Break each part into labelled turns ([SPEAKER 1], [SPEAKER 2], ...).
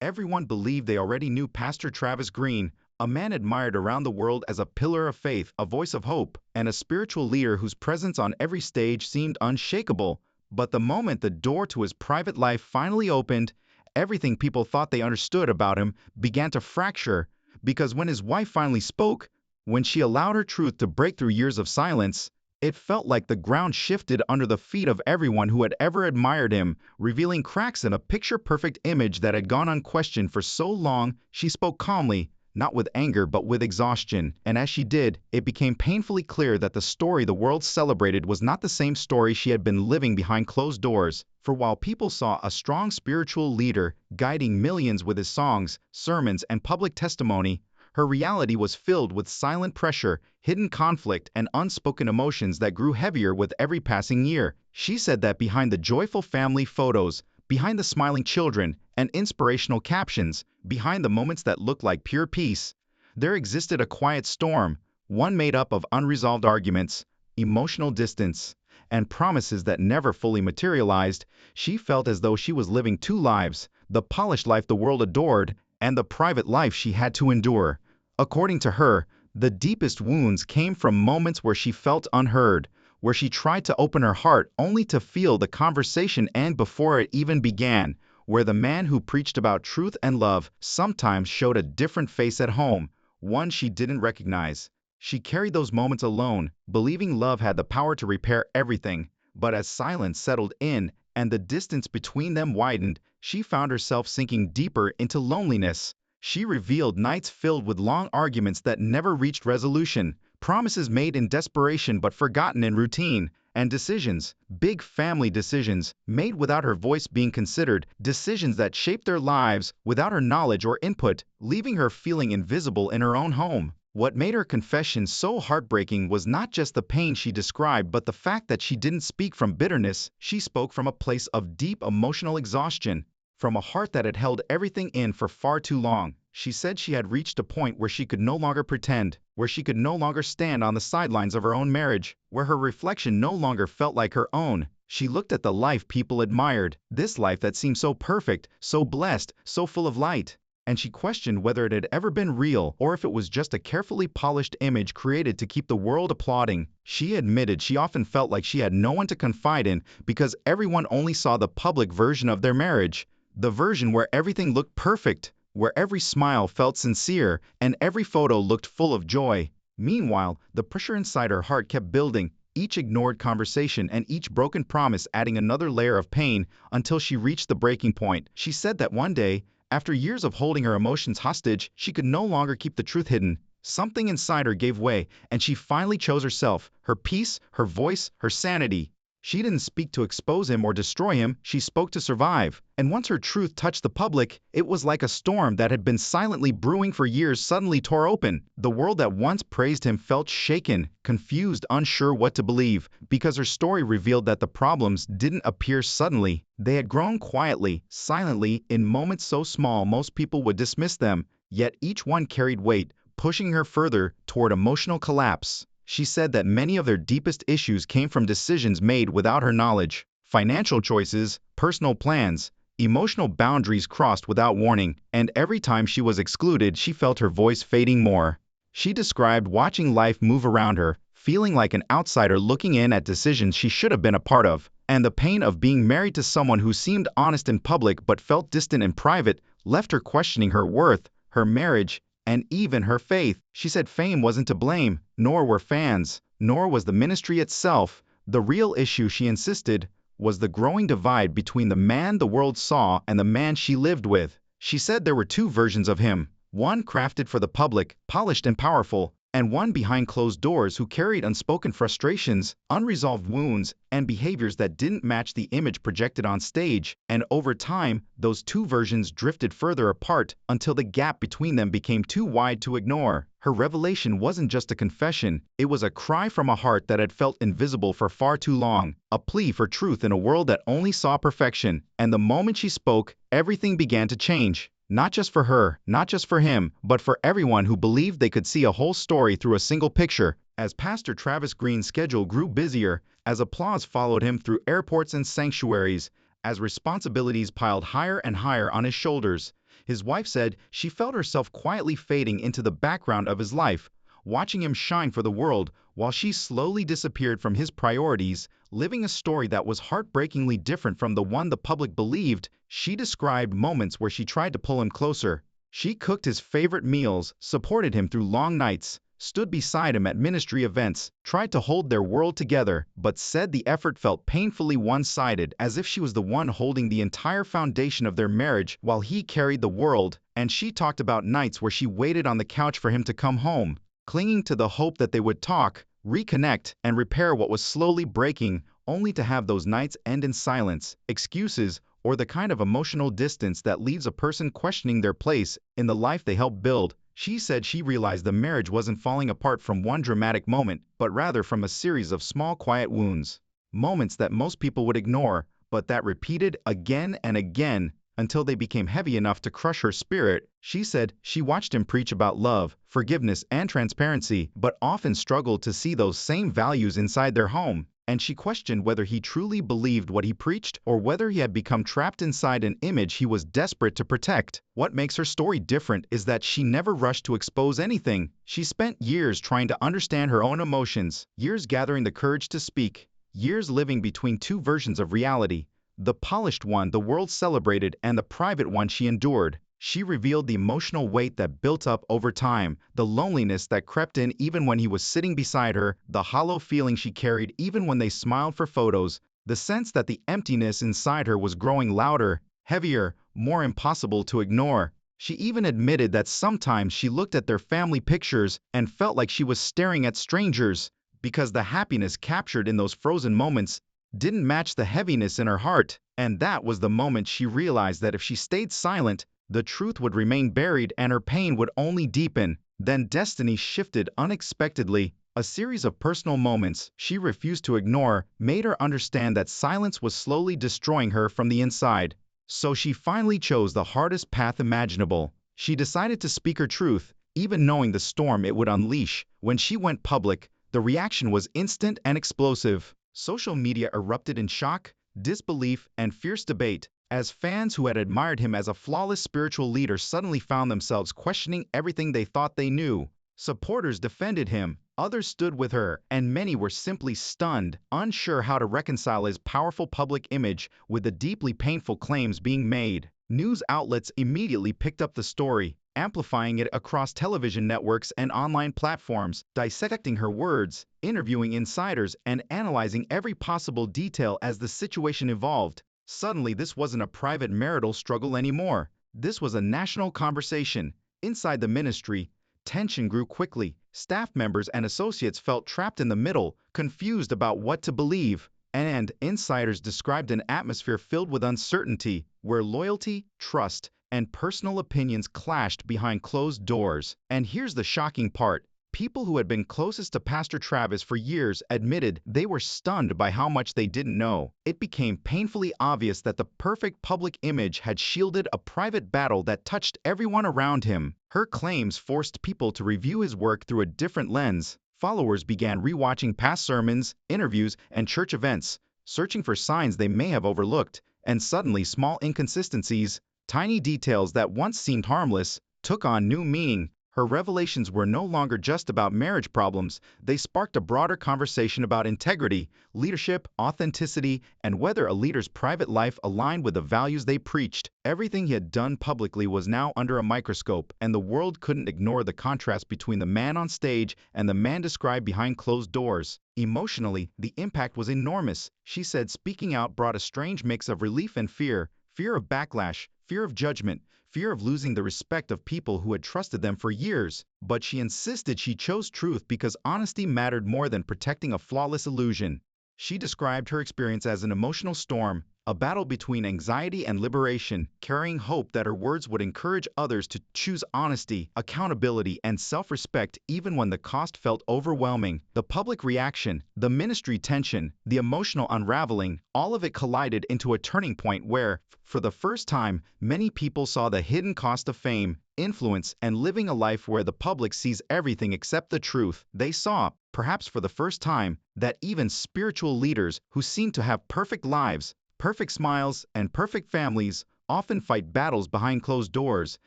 [SPEAKER 1] Everyone believed they already knew Pastor Travis Greene, a man admired around the world as a pillar of faith, a voice of hope, and a spiritual leader whose presence on every stage seemed unshakable. But the moment the door to his private life finally opened, everything people thought they understood about him began to fracture, because when his wife finally spoke, when she allowed her truth to break through years of silence, it felt like the ground shifted under the feet of everyone who had ever admired him, revealing cracks in a picture-perfect image that had gone unquestioned for so long. She spoke calmly, not with anger but with exhaustion, and as she did, it became painfully clear that the story the world celebrated was not the same story she had been living behind closed doors. For while people saw a strong spiritual leader guiding millions with his songs, sermons, and public testimony, her reality was filled with silent pressure, hidden conflict, and unspoken emotions that grew heavier with every passing year. She said that behind the joyful family photos, behind the smiling children, and inspirational captions, behind the moments that looked like pure peace, there existed a quiet storm, one made up of unresolved arguments, emotional distance, and promises that never fully materialized. She felt as though she was living two lives, the polished life the world adored, and the private life she had to endure. According to her, the deepest wounds came from moments where she felt unheard, where she tried to open her heart only to feel the conversation end before it even began, where the man who preached about truth and love sometimes showed a different face at home, one she didn't recognize. She carried those moments alone, believing love had the power to repair everything, but as silence settled in and the distance between them widened, she found herself sinking deeper into loneliness. She revealed nights filled with long arguments that never reached resolution, promises made in desperation but forgotten in routine, and decisions, big family decisions, made without her voice being considered, decisions that shaped their lives without her knowledge or input, leaving her feeling invisible in her own home. What made her confession so heartbreaking was not just the pain she described but the fact that she didn't speak from bitterness. She spoke from a place of deep emotional exhaustion, from a heart that had held everything in for far too long. She said she had reached a point where she could no longer pretend, where she could no longer stand on the sidelines of her own marriage, where her reflection no longer felt like her own. She looked at the life people admired, this life that seemed so perfect, so blessed, so full of light, and she questioned whether it had ever been real or if it was just a carefully polished image created to keep the world applauding. She admitted she often felt like she had no one to confide in because everyone only saw the public version of their marriage, the version where everything looked perfect, where every smile felt sincere and every photo looked full of joy. Meanwhile, the pressure inside her heart kept building, each ignored conversation and each broken promise adding another layer of pain until she reached the breaking point. She said that one day, after years of holding her emotions hostage, she could no longer keep the truth hidden. Something inside her gave way, and she finally chose herself, her peace, her voice, her sanity. She didn't speak to expose him or destroy him, she spoke to survive. And once her truth touched the public, it was like a storm that had been silently brewing for years suddenly tore open. The world that once praised him felt shaken, confused, unsure what to believe, because her story revealed that the problems didn't appear suddenly. They had grown quietly, silently, in moments so small most people would dismiss them, yet each one carried weight, pushing her further toward emotional collapse. She said that many of their deepest issues came from decisions made without her knowledge, financial choices, personal plans, emotional boundaries crossed without warning, and every time she was excluded, she felt her voice fading more. She described watching life move around her, feeling like an outsider looking in at decisions she should have been a part of, and the pain of being married to someone who seemed honest in public but felt distant in private left her questioning her worth, her marriage, and even her faith. She said fame wasn't to blame, nor were fans, nor was the ministry itself. The real issue, she insisted, was the growing divide between the man the world saw and the man she lived with. She said there were two versions of him, one crafted for the public, polished and powerful, and one behind closed doors who carried unspoken frustrations, unresolved wounds, and behaviors that didn't match the image projected on stage. And over time, those two versions drifted further apart until the gap between them became too wide to ignore. Her revelation wasn't just a confession, it was a cry from a heart that had felt invisible for far too long, a plea for truth in a world that only saw perfection. And the moment she spoke, everything began to change. Not just for her, not just for him, but for everyone who believed they could see a whole story through a single picture. As Pastor Travis Greene's schedule grew busier, as applause followed him through airports and sanctuaries, as responsibilities piled higher and higher on his shoulders, His wife said she felt herself quietly fading into the background of his life, watching him shine for the world while she slowly disappeared from his priorities, living a story that was heartbreakingly different from the one the public believed. She described moments where she tried to pull him closer. She cooked his favorite meals, supported him through long nights, stood beside him at ministry events, tried to hold their world together, but said the effort felt painfully one-sided, as if she was the one holding the entire foundation of their marriage while he carried the world. And she talked about nights where she waited on the couch for him to come home, clinging to the hope that they would talk, reconnect, and repair what was slowly breaking, only to have those nights end in silence, excuses, or the kind of emotional distance that leaves a person questioning their place in the life they helped build. She said she realized the marriage wasn't falling apart from one dramatic moment, but rather from a series of small quiet wounds. Moments that most people would ignore, but that repeated again and again until they became heavy enough to crush her spirit. She said she watched him preach about love, forgiveness, and transparency, but often struggled to see those same values inside their home. And she questioned whether he truly believed what he preached or whether he had become trapped inside an image he was desperate to protect. What makes her story different is that she never rushed to expose anything. She spent years trying to understand her own emotions, years gathering the courage to speak, years living between two versions of reality: the polished one the world celebrated and the private one she endured. She revealed the emotional weight that built up over time, the loneliness that crept in even when he was sitting beside her, the hollow feeling she carried even when they smiled for photos, the sense that the emptiness inside her was growing louder, heavier, more impossible to ignore. She even admitted that sometimes she looked at their family pictures and felt like she was staring at strangers, because the happiness captured in those frozen moments didn't match the heaviness in her heart. And that was the moment she realized that if she stayed silent, the truth would remain buried and her pain would only deepen. Then destiny shifted unexpectedly. A series of personal moments she refused to ignore made her understand that silence was slowly destroying her from the inside. So she finally chose the hardest path imaginable. She decided to speak her truth, even knowing the storm it would unleash. When she went public, the reaction was instant and explosive. Social media erupted in shock, disbelief, and fierce debate, as fans who had admired him as a flawless spiritual leader suddenly found themselves questioning everything they thought they knew. Supporters defended him, others stood with her, and many were simply stunned, unsure how to reconcile his powerful public image with the deeply painful claims being made. News outlets immediately picked up the story, amplifying it across television networks and online platforms, dissecting her words, interviewing insiders, and analyzing every possible detail as the situation evolved. Suddenly, this wasn't a private marital struggle anymore. This was a national conversation. Inside the ministry, tension grew quickly. Staff members and associates felt trapped in the middle, confused about what to believe. And insiders described an atmosphere filled with uncertainty, where loyalty, trust, and personal opinions clashed behind closed doors. And here's the shocking part. People who had been closest to Pastor Travis for years admitted they were stunned by how much they didn't know. It became painfully obvious that the perfect public image had shielded a private battle that touched everyone around him. Her claims forced people to review his work through a different lens. Followers began rewatching past sermons, interviews, and church events, searching for signs they may have overlooked. And suddenly, small inconsistencies, tiny details that once seemed harmless, took on new meaning. Her revelations were no longer just about marriage problems. They sparked a broader conversation about integrity, leadership, authenticity, and whether a leader's private life aligned with the values they preached. Everything he had done publicly was now under a microscope, and the world couldn't ignore the contrast between the man on stage and the man described behind closed doors. Emotionally, the impact was enormous. She said speaking out brought a strange mix of relief and fear: fear of backlash, fear of judgment, fear of losing the respect of people who had trusted them for years. But she insisted she chose truth because honesty mattered more than protecting a flawless illusion. She described her experience as an emotional storm, a battle between anxiety and liberation, carrying hope that her words would encourage others to choose honesty, accountability, and self-respect even when the cost felt overwhelming. The public reaction, the ministry tension, the emotional unraveling, all of it collided into a turning point where, for the first time, many people saw the hidden cost of fame, influence, and living a life where the public sees everything except the truth. They saw, perhaps for the first time, that even spiritual leaders who seemed to have perfect lives, perfect smiles, and perfect families, often fight battles behind closed doors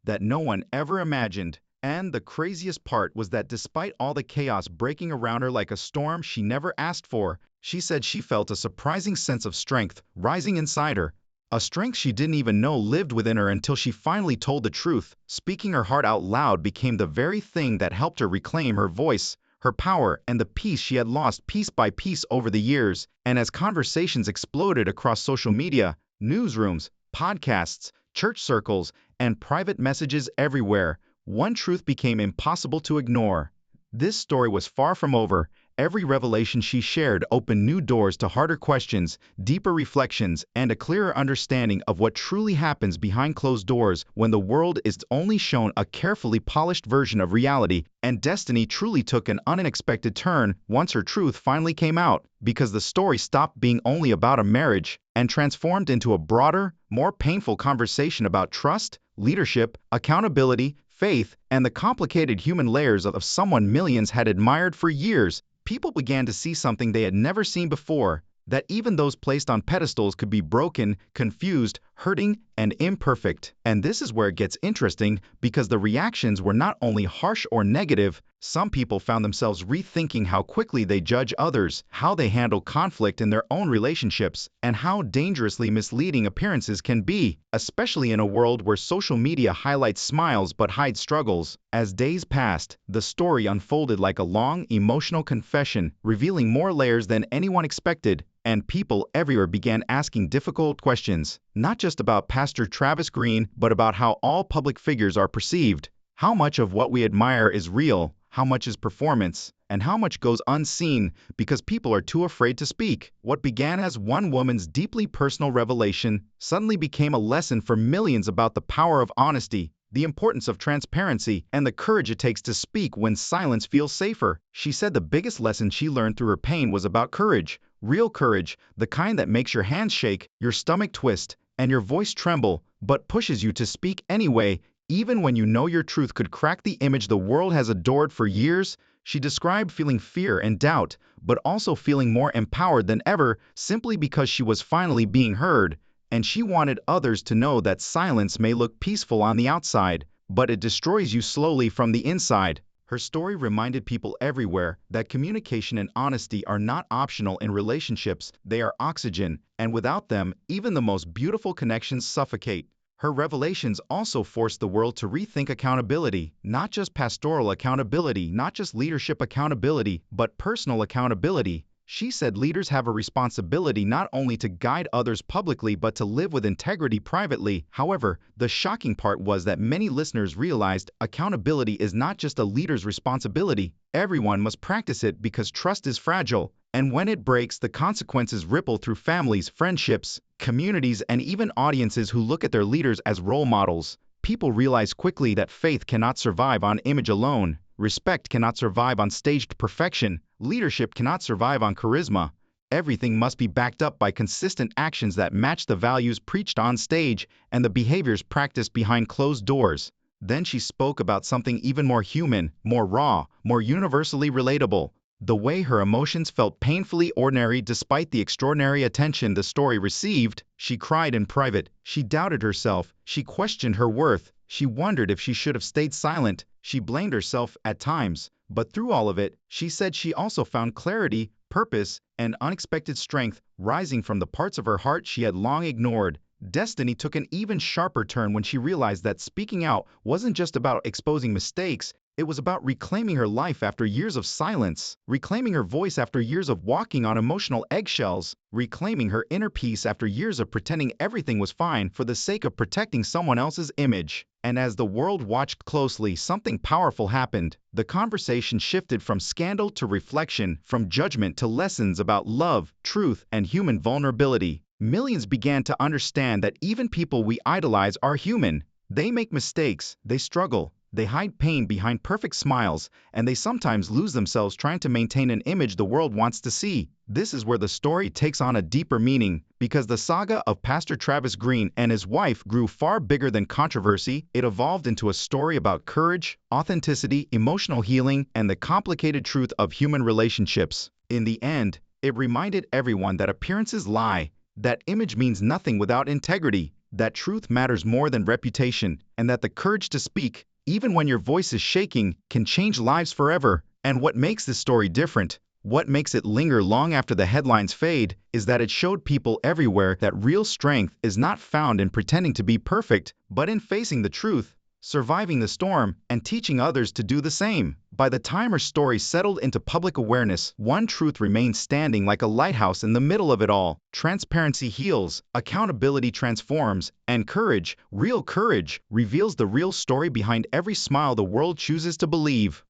[SPEAKER 1] that no one ever imagined. And the craziest part was that despite all the chaos breaking around her like a storm she never asked for, she said she felt a surprising sense of strength rising inside her. A strength she didn't even know lived within her until she finally told the truth. Speaking her heart out loud became the very thing that helped her reclaim her voice, her power, and the peace she had lost piece by piece over the years. And as conversations exploded across social media, newsrooms, podcasts, church circles, and private messages everywhere, one truth became impossible to ignore. This story was far from over. Every revelation she shared opened new doors to harder questions, deeper reflections, and a clearer understanding of what truly happens behind closed doors when the world is only shown a carefully polished version of reality. And destiny truly took an unexpected turn once her truth finally came out, because the story stopped being only about a marriage and transformed into a broader, more painful conversation about trust, leadership, accountability, faith, and the complicated human layers of someone millions had admired for years. People began to see something they had never seen before, that even those placed on pedestals could be broken, confused, hurting, and imperfect. And this is where it gets interesting, because the reactions were not only harsh or negative. Some people found themselves rethinking how quickly they judge others, how they handle conflict in their own relationships, and how dangerously misleading appearances can be, especially in a world where social media highlights smiles but hides struggles. As days passed, the story unfolded like a long, emotional confession, revealing more layers than anyone expected, and people everywhere began asking difficult questions, not just about Pastor Travis Greene, but about how all public figures are perceived. How much of what we admire is real? How much is performance? And how much goes unseen because people are too afraid to speak? What began as one woman's deeply personal revelation suddenly became a lesson for millions about the power of honesty, the importance of transparency, and the courage it takes to speak when silence feels safer. She said the biggest lesson she learned through her pain was about courage, real courage, the kind that makes your hands shake, your stomach twist, and your voice tremble, but pushes you to speak anyway, even when you know your truth could crack the image the world has adored for years. She described feeling fear and doubt, but also feeling more empowered than ever simply because she was finally being heard. And she wanted others to know that silence may look peaceful on the outside, but it destroys you slowly from the inside. Her story reminded people everywhere that communication and honesty are not optional in relationships, they are oxygen, and without them, even the most beautiful connections suffocate. Her revelations also forced the world to rethink accountability, not just pastoral accountability, not just leadership accountability, but personal accountability. She said leaders have a responsibility not only to guide others publicly but to live with integrity privately. However, the shocking part was that many listeners realized accountability is not just a leader's responsibility. Everyone must practice it because trust is fragile, and when it breaks, the consequences ripple through families, friendships, communities, and even audiences who look at their leaders as role models. People realize quickly that faith cannot survive on image alone. Respect cannot survive on staged perfection. Leadership cannot survive on charisma. Everything must be backed up by consistent actions that match the values preached on stage and the behaviors practiced behind closed doors. Then she spoke about something even more human, more raw, more universally relatable. The way her emotions felt painfully ordinary despite the extraordinary attention the story received. She cried in private. She doubted herself. She questioned her worth. She wondered if she should have stayed silent. She blamed herself at times. But through all of it, she said she also found clarity, purpose, and unexpected strength rising from the parts of her heart she had long ignored. Destiny took an even sharper turn when she realized that speaking out wasn't just about exposing mistakes. It was about reclaiming her life after years of silence, reclaiming her voice after years of walking on emotional eggshells, reclaiming her inner peace after years of pretending everything was fine for the sake of protecting someone else's image. And as the world watched closely, something powerful happened. The conversation shifted from scandal to reflection, from judgment to lessons about love, truth, and human vulnerability. Millions began to understand that even people we idolize are human. They make mistakes, they struggle, they hide pain behind perfect smiles, and they sometimes lose themselves trying to maintain an image the world wants to see. This is where the story takes on a deeper meaning, because the saga of Pastor Travis Greene and his wife grew far bigger than controversy. It evolved into a story about courage, authenticity, emotional healing, and the complicated truth of human relationships. In the end, it reminded everyone that appearances lie, that image means nothing without integrity, that truth matters more than reputation, and that the courage to speak, even when your voice is shaking, can change lives forever. And what makes this story different, what makes it linger long after the headlines fade, is that it showed people everywhere that real strength is not found in pretending to be perfect, but in facing the truth, surviving the storm, and teaching others to do the same. By the time her story settled into public awareness, one truth remained standing like a lighthouse in the middle of it all. Transparency heals, accountability transforms, and courage, real courage, reveals the real story behind every smile the world chooses to believe.